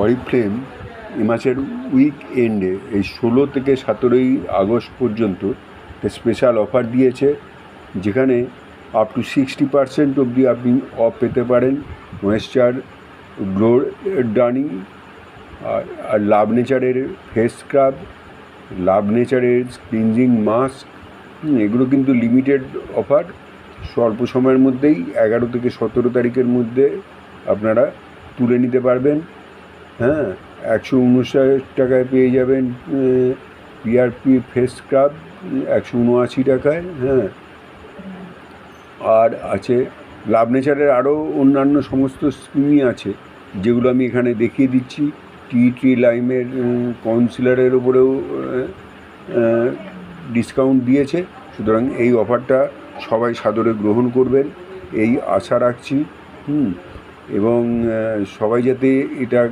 Oriflame এ মাসের week এন্ডে এই 16 থেকে 17ই আগস্ট পর্যন্ত স্পেশাল অফার দিয়েছে, যেখানে আপ টু 60% অবধি আপনি অফ পেতে পারেন। ময়েশ্চার গ্লো ডানি আর লাভ নেচারের ফেস স্ক্রাব, লাভ নেচারের ক্লিনজিং মাস্ক, এগুলো কিন্তু লিমিটেড অফার, স্বল্প সময়ের মধ্যেই 11 থেকে 17 তারিখের মধ্যে আপনারা তুলে নিতে পারবেন। হ্যাঁ, 159 টাকায় পেয়ে যাবেন পিআরপি ফেস স্ক্রাব 179 টাকায়। হ্যাঁ, আর আছে লাভ নেচারের আরও অন্যান্য সমস্ত স্কিমই আছে, যেগুলো আমি এখানে দেখিয়ে দিচ্ছি। টি লাইমের কাউন্সিলারের ওপরেও ডিসকাউন্ট দিয়েছে, সুতরাং এই অফারটা সবাই সাদরে গ্রহণ করবেন এই আশা রাখছি। এবং সবাই যাতে এটা